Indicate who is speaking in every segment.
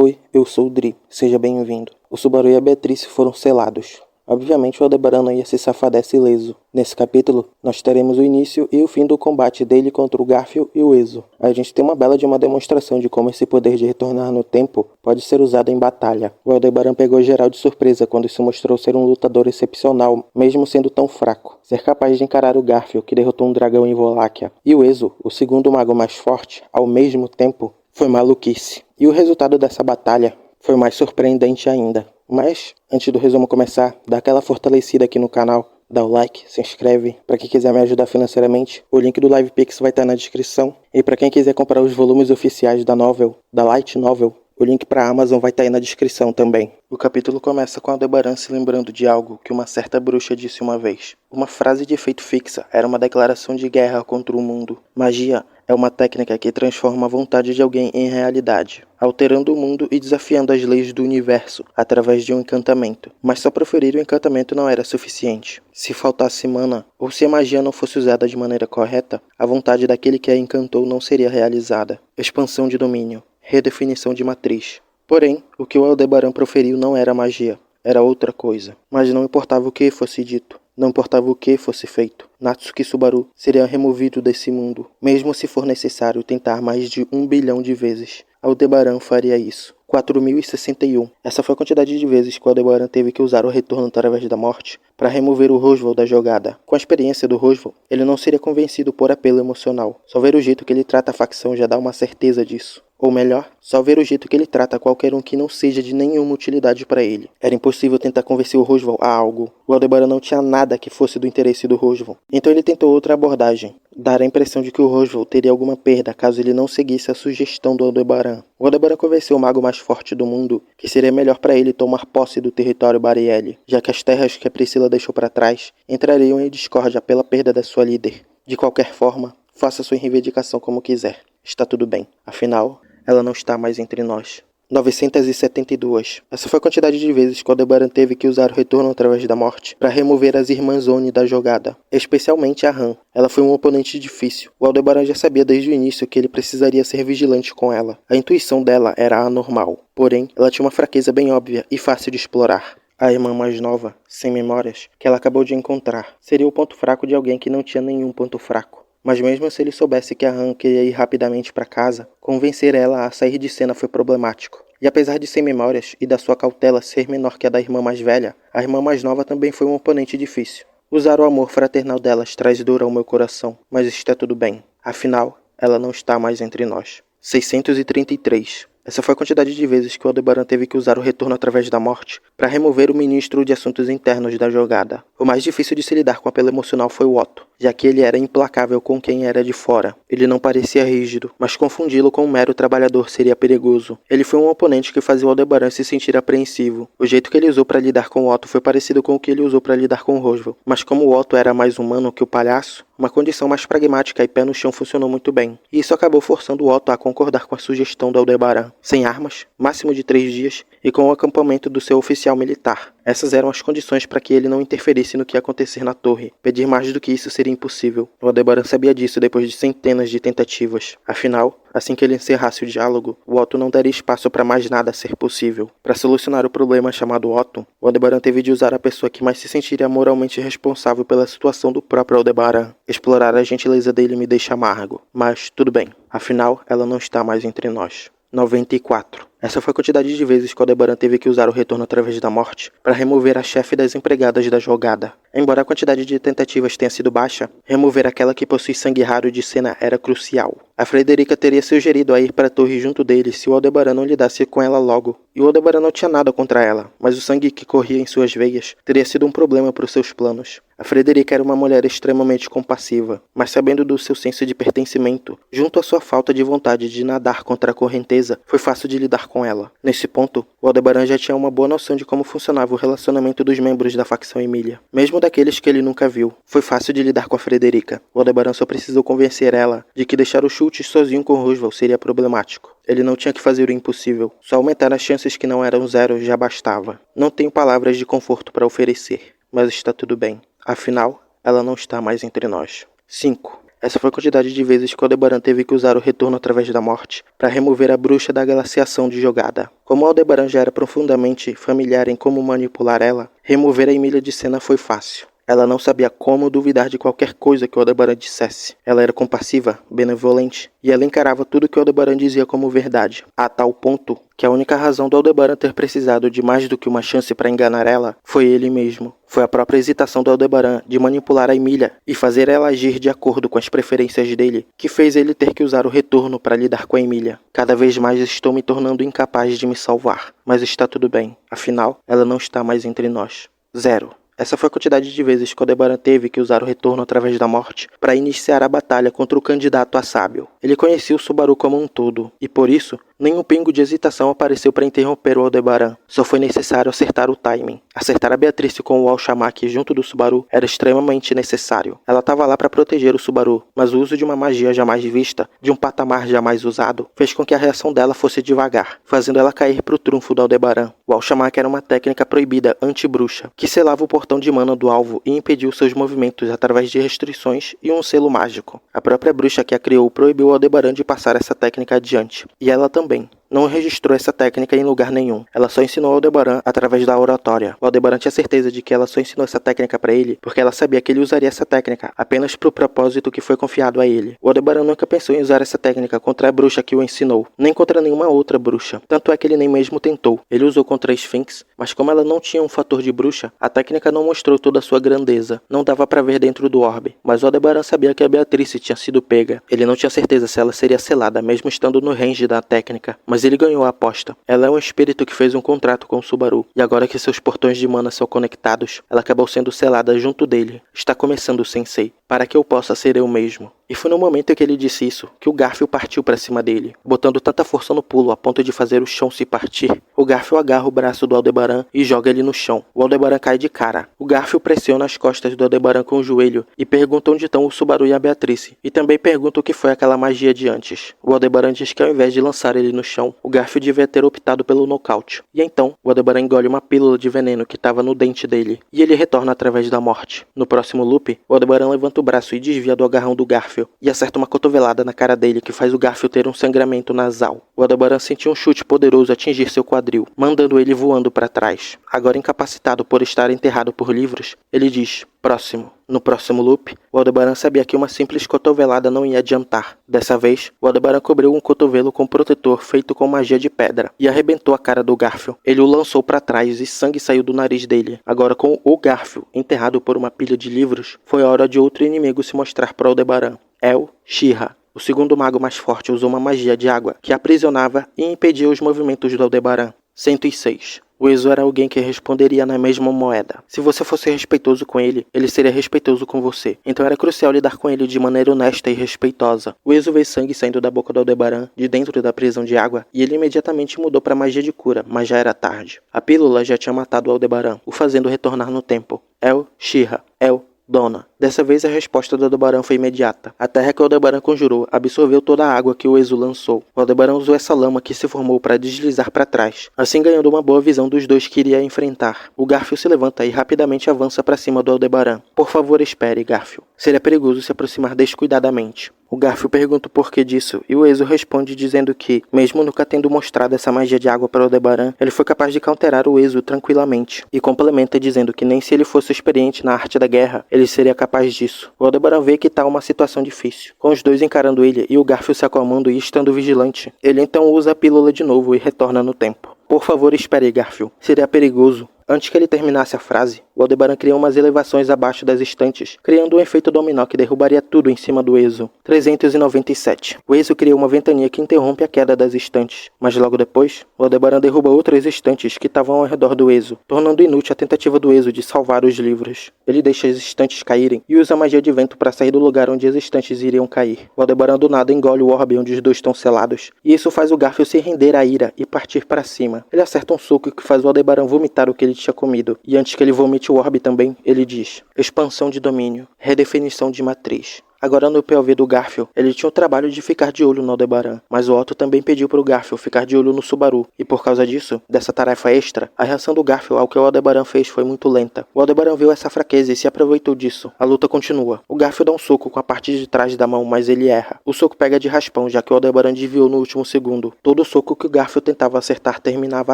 Speaker 1: Oi, eu sou o Dri, seja bem-vindo. O Subaru e a Beatriz foram selados. Obviamente o Aldebaran não ia se safar dessa ileso. Nesse capítulo, nós teremos o início e o fim do combate dele contra o Garfio e o Ezo. A gente tem uma bela de uma demonstração de como esse poder de retornar no tempo pode ser usado em batalha. O Aldebaran pegou geral de surpresa quando se mostrou ser um lutador excepcional, mesmo sendo tão fraco. Ser capaz de encarar o Garfio, que derrotou um dragão em Voláquia, e o Ezo, o segundo mago mais forte, ao mesmo tempo, foi maluquice. E o resultado dessa batalha foi mais surpreendente ainda. Mas, antes do resumo começar, dá aquela fortalecida aqui no canal, dá o like, se inscreve. Para quem quiser me ajudar financeiramente, o link do LivePix vai estar na descrição. E para quem quiser comprar os volumes oficiais da novel, da Light Novel, o link para a Amazon vai estar aí na descrição também. O capítulo começa com Aldebaran se lembrando de algo que uma certa bruxa disse uma vez. Uma frase de efeito fixa era uma declaração de guerra contra o mundo. Magia é uma técnica que transforma a vontade de alguém em realidade, alterando o mundo e desafiando as leis do universo através de um encantamento. Mas só proferir o encantamento não era suficiente. Se faltasse mana, ou se a magia não fosse usada de maneira correta, a vontade daquele que a encantou não seria realizada. Expansão de domínio. Redefinição de matriz. Porém, o que o Aldebaran proferiu não era magia, era outra coisa. Mas não importava o que fosse dito, não importava o que fosse feito, Natsuki Subaru seria removido desse mundo, mesmo se for necessário tentar mais de 1 bilhão de vezes. Aldebaran faria isso. 4061. Essa foi a quantidade de vezes que o Aldebaran teve que usar o retorno através da morte para remover o Rosval da jogada. Com a experiência do Rosval, ele não seria convencido por apelo emocional. Só ver o jeito que ele trata a facção já dá uma certeza disso. Ou melhor, só ver o jeito que ele trata qualquer um que não seja de nenhuma utilidade para ele. Era impossível tentar convencer o Rosval a algo. O Aldebaran não tinha nada que fosse do interesse do Rosval. Então ele tentou outra abordagem. Dar a impressão de que o Rosval teria alguma perda caso ele não seguisse a sugestão do Aldebaran. O Aldebaran convenceu o mago mais forte do mundo que seria melhor para ele tomar posse do território Barielle, já que as terras que a Priscila deixou para trás entrariam em discórdia pela perda da sua líder. De qualquer forma, faça sua reivindicação como quiser. Está tudo bem. Afinal, ela não está mais entre nós. 972. Essa foi a quantidade de vezes que o Aldebaran teve que usar o retorno através da morte para remover as irmãs Oni da jogada, especialmente a Han. Ela foi um oponente difícil. O Aldebaran já sabia desde o início que ele precisaria ser vigilante com ela. A intuição dela era anormal, porém, ela tinha uma fraqueza bem óbvia e fácil de explorar. A irmã mais nova, sem memórias, que ela acabou de encontrar, seria o ponto fraco de alguém que não tinha nenhum ponto fraco. Mas mesmo se ele soubesse que a Han queria ir rapidamente para casa, convencer ela a sair de cena foi problemático. E apesar de sem memórias e da sua cautela ser menor que a da irmã mais velha, a irmã mais nova também foi um oponente difícil. Usar o amor fraternal delas traz dor ao meu coração, mas está tudo bem. Afinal, ela não está mais entre nós. 633. Essa foi a quantidade de vezes que o Aldebaran teve que usar o retorno através da morte para remover o ministro de assuntos internos da jogada. O mais difícil de se lidar com o apelo emocional foi o Otto, já que ele era implacável com quem era de fora. Ele não parecia rígido, mas confundi-lo com um mero trabalhador seria perigoso. Ele foi um oponente que fazia o Aldebaran se sentir apreensivo. O jeito que ele usou para lidar com o Otto foi parecido com o que ele usou para lidar com o Rosval, mas como o Otto era mais humano que o palhaço, uma condição mais pragmática e pé no chão funcionou muito bem, e isso acabou forçando o Otto a concordar com a sugestão do Aldebaran. Sem armas, máximo de 3 dias, e com o acampamento do seu oficial militar. Essas eram as condições para que ele não interferisse no que ia acontecer na torre. Pedir mais do que isso seria impossível. O Aldebaran sabia disso depois de centenas de tentativas. Afinal, assim que ele encerrasse o diálogo, o Otto não daria espaço para mais nada ser possível. Para solucionar o problema chamado Otto, o Aldebaran teve de usar a pessoa que mais se sentiria moralmente responsável pela situação do próprio Aldebaran. Explorar a gentileza dele me deixa amargo. Mas tudo bem. Afinal, ela não está mais entre nós. 94. Essa foi a quantidade de vezes que o Aldebaran teve que usar o retorno através da morte para remover a chefe das empregadas da jogada. Embora a quantidade de tentativas tenha sido baixa, remover aquela que possui sangue raro de cena era crucial. A Frederica teria sugerido a ir para a torre junto dele se o Aldebaran não lidasse com ela logo. E o Aldebaran não tinha nada contra ela, mas o sangue que corria em suas veias teria sido um problema para os seus planos. A Frederica era uma mulher extremamente compassiva, mas sabendo do seu senso de pertencimento, junto à sua falta de vontade de nadar contra a correnteza, foi fácil de lidar com ela. Nesse ponto, o Aldebaran já tinha uma boa noção de como funcionava o relacionamento dos membros da facção Emília, mesmo daqueles que ele nunca viu. Foi fácil de lidar com a Frederica. O Aldebaran só precisou convencer ela de que deixar o Schultz sozinho com Rosval seria problemático. Ele não tinha que fazer o impossível. Só aumentar as chances que não eram zero já bastava. Não tenho palavras de conforto para oferecer, mas está tudo bem. Afinal, ela não está mais entre nós. 5. Essa foi a quantidade de vezes que Aldebaran teve que usar o retorno através da morte para remover a bruxa da glaciação de jogada. Como Aldebaran já era profundamente familiar em como manipular ela, remover a Emília de cena foi fácil. Ela não sabia como duvidar de qualquer coisa que Aldebaran dissesse. Ela era compassiva, benevolente, e ela encarava tudo que Aldebaran dizia como verdade, a tal ponto que a única razão do Aldebaran ter precisado de mais do que uma chance para enganar ela foi ele mesmo. Foi a própria hesitação do Aldebaran de manipular a Emília e fazer ela agir de acordo com as preferências dele, que fez ele ter que usar o retorno para lidar com a Emília. Cada vez mais estou me tornando incapaz de me salvar, mas está tudo bem. Afinal, ela não está mais entre nós. 0. Essa foi a quantidade de vezes que Aldebaran teve que usar o retorno através da morte para iniciar a batalha contra o candidato a sábio. Ele conhecia o Subaru como um todo, e por isso, nenhum pingo de hesitação apareceu para interromper o Aldebaran. Só foi necessário acertar o timing. Acertar a Beatrice com o Alshamaki junto do Subaru era extremamente necessário. Ela estava lá para proteger o Subaru, mas o uso de uma magia jamais vista, de um patamar jamais usado, fez com que a reação dela fosse devagar, fazendo ela cair para o trunfo do Aldebaran. O Alshamaki era uma técnica proibida anti-bruxa, que selava o portão de mana do alvo e impediu seus movimentos através de restrições e um selo mágico. A própria bruxa que a criou proibiu o Aldebaran de passar essa técnica adiante, e ela também. Não registrou essa técnica em lugar nenhum. Ela só ensinou Aldebaran através da oratória. O Aldebaran tinha certeza de que ela só ensinou essa técnica para ele porque ela sabia que ele usaria essa técnica apenas para o propósito que foi confiado a ele. O Aldebaran nunca pensou em usar essa técnica contra a bruxa que o ensinou, nem contra nenhuma outra bruxa. Tanto é que ele nem mesmo tentou. Ele usou contra a Sphinx, mas como ela não tinha um fator de bruxa, a técnica não mostrou toda a sua grandeza. Não dava para ver dentro do orbe. Mas o Aldebaran sabia que a Beatrice tinha sido pega. Ele não tinha certeza se ela seria selada, mesmo estando no range da técnica. Mas ele ganhou a aposta. Ela é um espírito que fez um contrato com o Subaru, e agora que seus portões de mana são conectados, ela acabou sendo selada junto dele. Está começando o Sensei, para que eu possa ser eu mesmo. E foi no momento em que ele disse isso, que o Garfio partiu para cima dele, botando tanta força no pulo a ponto de fazer o chão se partir. O Garfio agarra o braço do Aldebaran e joga ele no chão. O Aldebaran cai de cara. O Garfio pressiona as costas do Aldebaran com o joelho e pergunta onde estão o Subaru e a Beatrice. E também pergunta o que foi aquela magia de antes. O Aldebaran diz que ao invés de lançar ele no chão, o Garfio devia ter optado pelo nocaute. E então, o Aldebaran engole uma pílula de veneno que estava no dente dele, e ele retorna através da morte. No próximo loop, o Aldebaran levanta o braço e desvia do agarrão do Garfio, e acerta uma cotovelada na cara dele que faz o Garfio ter um sangramento nasal. O Aldebaran sentiu um chute poderoso atingir seu quadril, mandando ele voando para trás. Agora incapacitado por estar enterrado por livros, ele diz: próximo. No próximo loop, o Aldebaran sabia que uma simples cotovelada não ia adiantar. Dessa vez, o Aldebaran cobriu um cotovelo com protetor feito com magia de pedra e arrebentou a cara do Garfio. Ele o lançou para trás e sangue saiu do nariz dele. Agora, com o Garfio enterrado por uma pilha de livros, foi a hora de outro inimigo se mostrar para Aldebaran. El Shira. O segundo mago mais forte usou uma magia de água que aprisionava e impedia os movimentos do Aldebaran. 106. O Ezo era alguém que responderia na mesma moeda. Se você fosse respeitoso com ele, ele seria respeitoso com você. Então era crucial lidar com ele de maneira honesta e respeitosa. O Ezo vê sangue saindo da boca do Aldebaran, de dentro da prisão de água, e ele imediatamente mudou para magia de cura, mas já era tarde. A pílula já tinha matado o Aldebaran, o fazendo retornar no tempo. El Shira. El Dona. Dessa vez a resposta do Aldebaran foi imediata. A terra que o Aldebaran conjurou absorveu toda a água que o Ezo lançou. O Aldebaran usou essa lama que se formou para deslizar para trás, assim ganhando uma boa visão dos dois que iria enfrentar. O Garfio se levanta e rapidamente avança para cima do Aldebaran. Por favor, espere, Garfio. Seria perigoso se aproximar descuidadamente. O Garfio pergunta o porquê disso, e o Ezo responde dizendo que, mesmo nunca tendo mostrado essa magia de água para o Aldebaran, ele foi capaz de counterar o Ezo tranquilamente, e complementa dizendo que nem se ele fosse experiente na arte da guerra, ele seria capaz disso. O Aldebaran vê que está uma situação difícil, com os dois encarando ele e o Garfio se acalmando e estando vigilante. Ele então usa a pílula de novo e retorna no tempo. Por favor, espere, Garfio. Seria perigoso. Antes que ele terminasse a frase, o Aldebaran criou umas elevações abaixo das estantes, criando um efeito dominó que derrubaria tudo em cima do Ezo. 397. O Ezo cria uma ventania que interrompe a queda das estantes, mas logo depois, o Aldebaran derruba outras estantes que estavam ao redor do Ezo, tornando inútil a tentativa do Ezo de salvar os livros. Ele deixa as estantes caírem e usa a magia de vento para sair do lugar onde as estantes iriam cair. O Aldebaran do nada engole o orbe onde os dois estão selados, e isso faz o Garfio se render à ira e partir para cima. Ele acerta um soco que faz o Aldebaran vomitar o que ele tinha comido, e antes que ele vomite o orbe também, ele diz: expansão de domínio, redefinição de matriz. Agora no POV do Garfield, ele tinha o trabalho de ficar de olho no Aldebaran, mas o Otto também pediu pro Garfield ficar de olho no Subaru, e por causa disso, dessa tarefa extra, a reação do Garfield ao que o Aldebaran fez foi muito lenta. O Aldebaran viu essa fraqueza e se aproveitou disso. A luta continua. O Garfield dá um soco com a parte de trás da mão, mas ele erra. O soco pega de raspão, já que o Aldebaran desviou no último segundo. Todo soco que o Garfield tentava acertar terminava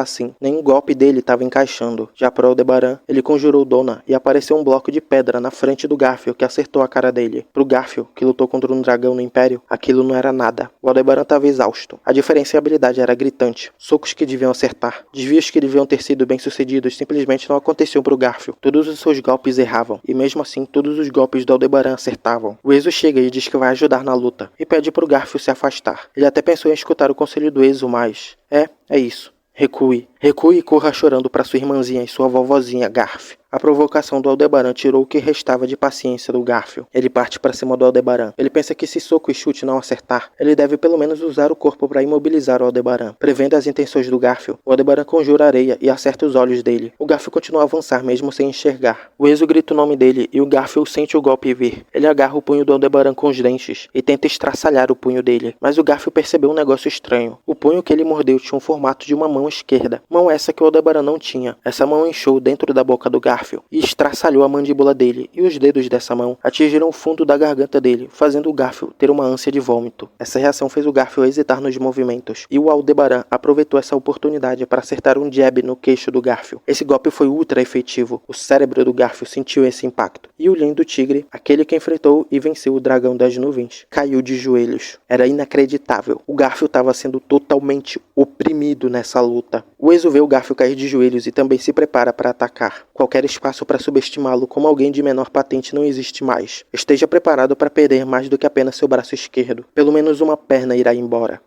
Speaker 1: assim. Nenhum golpe dele estava encaixando. Já pro Aldebaran, ele conjurou Dona e apareceu um bloco de pedra na frente do Garfield que acertou a cara dele. Pro Garfield, que lutou contra um dragão no Império, aquilo não era nada. O Aldebaran estava exausto. A diferença em habilidade era gritante. Socos que deviam acertar, desvios que deviam ter sido bem-sucedidos simplesmente não aconteciam pro Garfield. Todos os seus golpes erravam, e mesmo assim todos os golpes do Aldebaran acertavam. O Ezo chega e diz que vai ajudar na luta, e pede pro Garfield se afastar. Ele até pensou em escutar o conselho do Ezo, mas... É isso. Recue. Recue e corra chorando para sua irmãzinha e sua vovozinha, Garf. A provocação do Aldebaran tirou o que restava de paciência do Garfield. Ele parte para cima do Aldebaran. Ele pensa que se soco e chute não acertar, ele deve pelo menos usar o corpo para imobilizar o Aldebaran. Prevendo as intenções do Garfield, o Aldebaran conjura areia e acerta os olhos dele. O Garfield continua a avançar mesmo sem enxergar. O Ezo grita o nome dele e o Garfield sente o golpe vir. Ele agarra o punho do Aldebaran com os dentes e tenta estraçalhar o punho dele. Mas o Garfield percebeu um negócio estranho. O punho que ele mordeu tinha um formato de uma mão esquerda. Mão essa que o Aldebaran não tinha. Essa mão inchou dentro da boca do Garfield e estraçalhou a mandíbula dele, e os dedos dessa mão atingiram o fundo da garganta dele, fazendo o Garfield ter uma ânsia de vômito. Essa reação fez o Garfield hesitar nos movimentos, e o Aldebaran aproveitou essa oportunidade para acertar um jab no queixo do Garfield. Esse golpe foi ultra efetivo. O cérebro do Garfield sentiu esse impacto. E o lindo tigre, aquele que enfrentou e venceu o dragão das nuvens, caiu de joelhos. Era inacreditável. O Garfield estava sendo totalmente oprimido nessa luta. O Ezo vê o Garfield cair de joelhos e também se prepara para atacar. Qualquer espaço para subestimá-lo como alguém de menor patente não existe mais. Esteja preparado para perder mais do que apenas seu braço esquerdo. Pelo menos uma perna irá embora.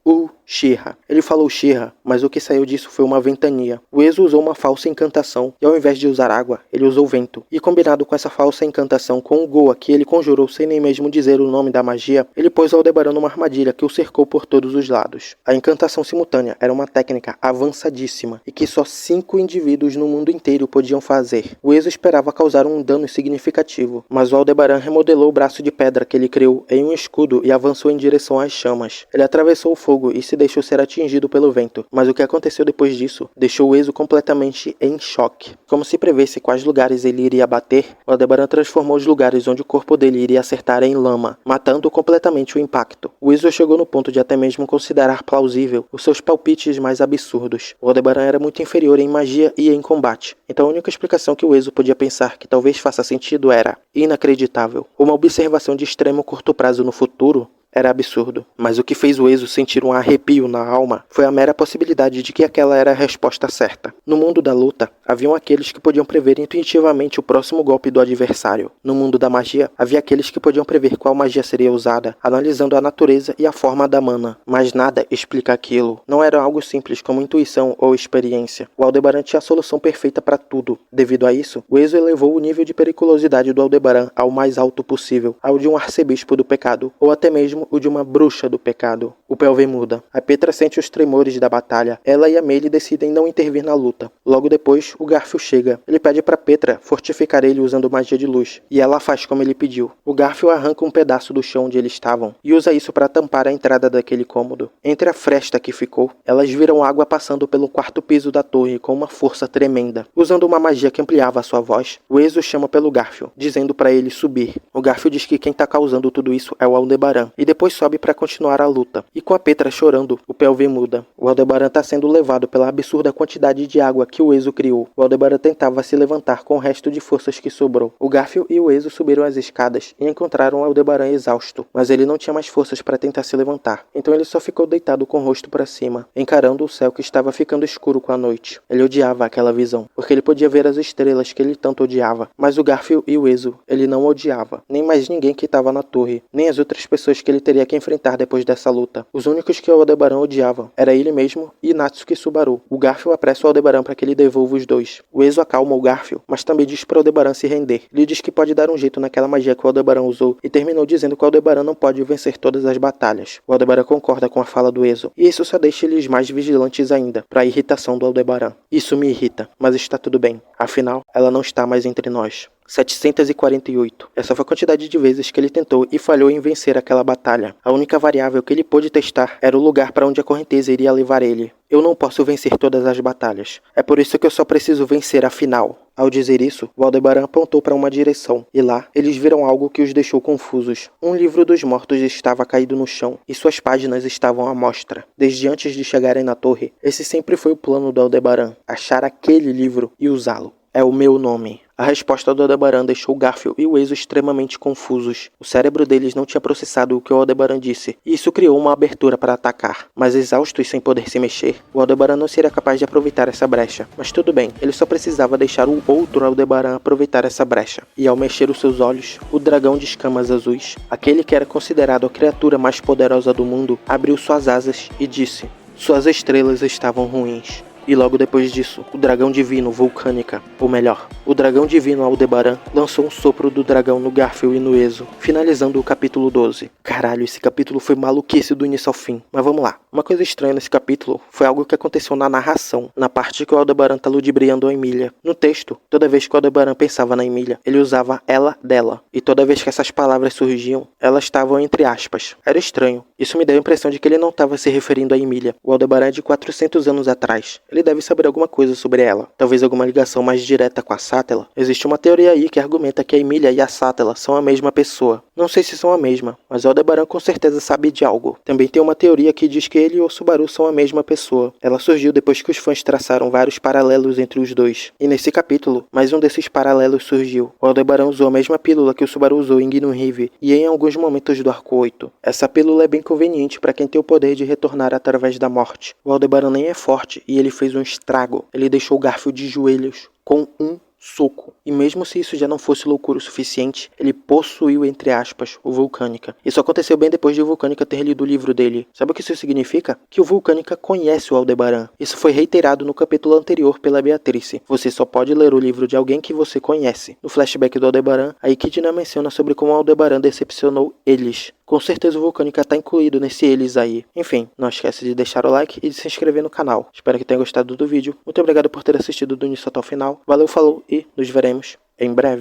Speaker 1: She-Ra. Ele falou She-Ra, mas o que saiu disso foi uma ventania. O Ezo usou uma falsa encantação, e ao invés de usar água, ele usou vento. E combinado com essa falsa encantação com o Goa que ele conjurou sem nem mesmo dizer o nome da magia, ele pôs o Aldebaran numa armadilha que o cercou por todos os lados. A encantação simultânea era uma técnica avançadíssima, e que só 5 indivíduos no mundo inteiro podiam fazer. O Ezo esperava causar um dano significativo, mas o Aldebaran remodelou o braço de pedra que ele criou em um escudo e avançou em direção às chamas. Ele atravessou o fogo e se deixou ser atingido pelo vento, mas o que aconteceu depois disso deixou o Ezo completamente em choque. Como se prevesse quais lugares ele iria bater, o Aldebaran transformou os lugares onde o corpo dele iria acertar em lama, matando completamente o impacto. O Ezo chegou no ponto de até mesmo considerar plausível os seus palpites mais absurdos. O Aldebaran era muito inferior em magia e em combate, então a única explicação que o Ezo podia pensar que talvez faça sentido era inacreditável. Uma observação de extremo curto prazo no futuro era absurdo, mas o que fez o Ezo sentir um arrepio na alma foi a mera possibilidade de que aquela era a resposta certa. No mundo da luta, haviam aqueles que podiam prever intuitivamente o próximo golpe do adversário. No mundo da magia, havia aqueles que podiam prever qual magia seria usada, analisando a natureza e a forma da mana. Mas nada explica aquilo. Não era algo simples como intuição ou experiência. O Aldebaran tinha a solução perfeita para tudo. Devido a isso, o Ezo elevou o nível de periculosidade do Aldebaran ao mais alto possível, ao de um arcebispo do pecado, ou até mesmo o de uma bruxa do pecado. O POV muda. A Petra sente os tremores da batalha. Ela e a Meili decidem não intervir na luta. Logo depois, o Garfield chega. Ele pede para Petra fortificar ele usando magia de luz, e ela faz como ele pediu. O Garfield arranca um pedaço do chão onde eles estavam, e usa isso para tampar a entrada daquele cômodo. Entre a fresta que ficou, elas viram água passando pelo quarto piso da torre com uma força tremenda. Usando uma magia que ampliava a sua voz, o Ezo chama pelo Garfield, dizendo para ele subir. O Garfield diz que quem tá causando tudo isso é o Aldebaran, e depois sobe para continuar a luta. E com a Petra chorando, o POV muda. O Aldebaran está sendo levado pela absurda quantidade de água que o Ezo criou. O Aldebaran tentava se levantar com o resto de forças que sobrou. O Garfield e o Ezo subiram as escadas e encontraram o Aldebaran exausto, mas ele não tinha mais forças para tentar se levantar. Então ele só ficou deitado com o rosto para cima, encarando o céu que estava ficando escuro com a noite. Ele odiava aquela visão, porque ele podia ver as estrelas que ele tanto odiava. Mas o Garfield e o Ezo, ele não odiava. Nem mais ninguém que estava na torre, nem as outras pessoas que ele teria que enfrentar depois dessa luta. Os únicos que o Aldebaran odiava era ele mesmo e Natsuki Subaru. O Garfield apressa o Aldebaran para que ele devolva os dois. O Ezo acalma o Garfield, mas também diz para o Aldebaran se render. Ele diz que pode dar um jeito naquela magia que o Aldebaran usou e terminou dizendo que o Aldebaran não pode vencer todas as batalhas. O Aldebaran concorda com a fala do Ezo, e isso só deixa eles mais vigilantes ainda, para a irritação do Aldebaran. Isso me irrita, mas está tudo bem. Afinal, ela não está mais entre nós. 748. Essa foi a quantidade de vezes que ele tentou e falhou em vencer aquela batalha. A única variável que ele pôde testar era o lugar para onde a correnteza iria levar ele. Eu não posso vencer todas as batalhas. É por isso que eu só preciso vencer a final. Ao dizer isso, o Aldebaran apontou para uma direção, e lá eles viram algo que os deixou confusos. Um livro dos mortos estava caído no chão, e suas páginas estavam à mostra. Desde antes de chegarem na torre, esse sempre foi o plano do Aldebaran, achar aquele livro e usá-lo. É o meu nome. A resposta do Aldebaran deixou Garfield e o Ezo extremamente confusos. O cérebro deles não tinha processado o que o Aldebaran disse, e isso criou uma abertura para atacar. Mas exaustos sem poder se mexer, o Aldebaran não seria capaz de aproveitar essa brecha. Mas tudo bem, ele só precisava deixar o outro Aldebaran aproveitar essa brecha. E ao mexer os seus olhos, o dragão de escamas azuis, aquele que era considerado a criatura mais poderosa do mundo, abriu suas asas e disse: "Suas estrelas estavam ruins." E logo depois disso, o dragão divino Vulcânica, ou melhor, o dragão divino Aldebaran, lançou um sopro do dragão no Garfield e no Ezo, finalizando o capítulo 12. Caralho, esse capítulo foi maluquice do início ao fim. Mas vamos lá. Uma coisa estranha nesse capítulo foi algo que aconteceu na narração, na parte que o Aldebaran tá ludibriando a Emília. No texto, toda vez que o Aldebaran pensava na Emília, ele usava ela dela. E toda vez que essas palavras surgiam, elas estavam entre aspas. Era estranho. Isso me deu a impressão de que ele não estava se referindo a Emília. O Aldebaran é de 400 anos atrás. Ele deve saber alguma coisa sobre ela. Talvez alguma ligação mais direta com a Sátela. Existe uma teoria aí que argumenta que a Emília e a Sátela são a mesma pessoa. Não sei se são a mesma, mas o Aldebaran com certeza sabe de algo. Também tem uma teoria que diz que ele e o Subaru são a mesma pessoa. Ela surgiu depois que os fãs traçaram vários paralelos entre os dois. E nesse capítulo, mais um desses paralelos surgiu. O Aldebaran usou a mesma pílula que o Subaru usou em Gnome Rive e em alguns momentos do arco 8. Essa pílula é bem conveniente para quem tem o poder de retornar através da morte. O Aldebaran nem é forte e ele fez um estrago. Ele deixou o Garfield de joelhos com um soco. E mesmo se isso já não fosse loucura o suficiente, ele possuiu, entre aspas, o Vulcânica. Isso aconteceu bem depois de o Vulcânica ter lido o livro dele. Sabe o que isso significa? Que o Vulcânica conhece o Aldebaran. Isso foi reiterado no capítulo anterior pela Beatrice. Você só pode ler o livro de alguém que você conhece. No flashback do Aldebaran, a Echidna menciona sobre como o Aldebaran decepcionou eles. Com certeza o Vulcânica tá incluído nesse eles aí. Enfim, não esquece de deixar o like e de se inscrever no canal. Espero que tenha gostado do vídeo. Muito obrigado por ter assistido do início até o final. Valeu, falou e nos veremos em breve.